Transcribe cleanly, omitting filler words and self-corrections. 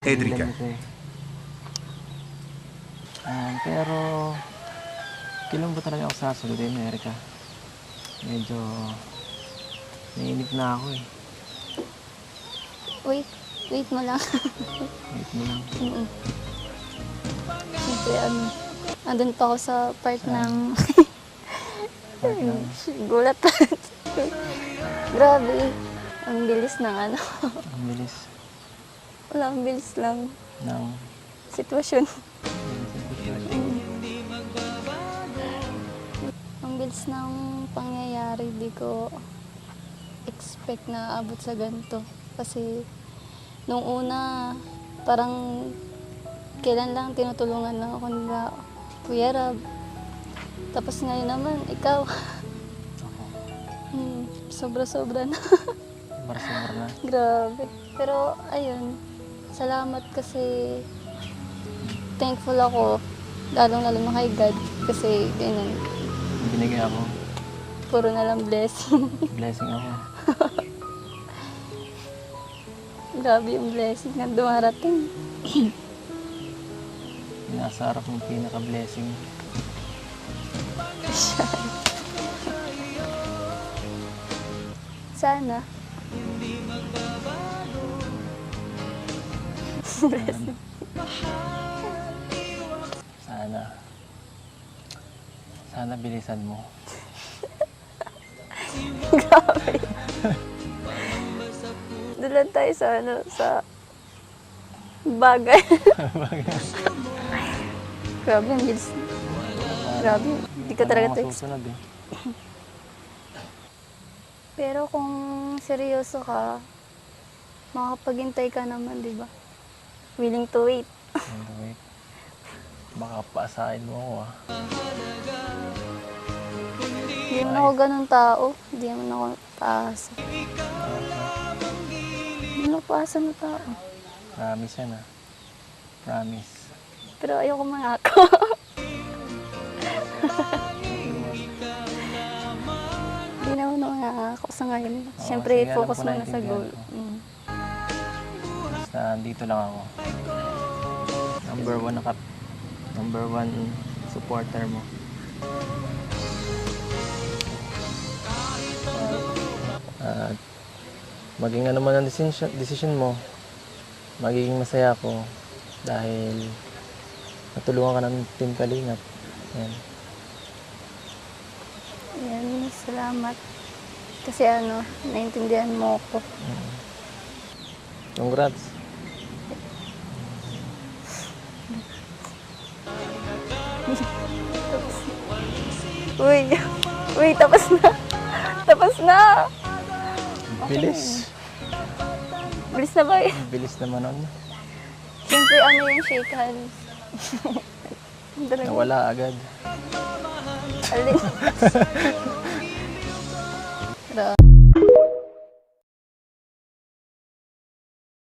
Edrica. Pero kailan ba talaga ako sasagutin, Erica? Medyo nainip na ako eh. Wait mo lang. Wait mo lang. Siyempre, andun pa ako sa part ng Part ng gulat. Grabe. Ang bilis ng ang bilis Wala, ang bilis lang. ng Sitwasyon. sitwasyon. Ang bilis ng pangyayari. Di ko expect na abot sa ganito. Kasi nung una, parang kailan lang tinutulungan lang ako nila Kuya Rab. Tapos ngayon naman, ikaw. Ako. Sobra-sobra na. Marasumar na. Grabe. Pero ayun, salamat kasi thankful ako. Lalong-lalo na kay God. Kasi ganyan, Binigay ako. puro na lang blessing. Blessing ako. Grabe yung blessing na dumarating. Nasa harap ng pinaka-blessing. Sana. Blessing. Sana bilisan mo. Grabe. Doon lang tayo sa bagay. Grabe, ang bilis. Grabe, hindi ko talaga ito masusunod eh. Pero kung seryoso ka, makapaghintay ka naman, di ba? Willing to wait. Wait. Baka paasahin mo ako ah. Hindi naman ako ganun tao. Hindi naman ako paasa. Hindi naman ako paasa na tao. Promise yan ah. Promise. Pero ayoko mangako. Hindi naman ako mangako sa ngayon. Siyempre, sige, alam focus ko, muna sa naintindihan goal. ko. Basta dito lang ako. Number one supporter mo. At maging ano man ang decision mo, magiging masaya ako dahil natulungan ka ng Team Kalingap. Yan. Yan, salamat. Kasi naintindihan mo ako. Congrats. Uy, tapos na. Tapos na. Bilis. Bilis na ba eh? Bilis naman nun. Siyempre, yung shake hands. Nawala agad. Alis.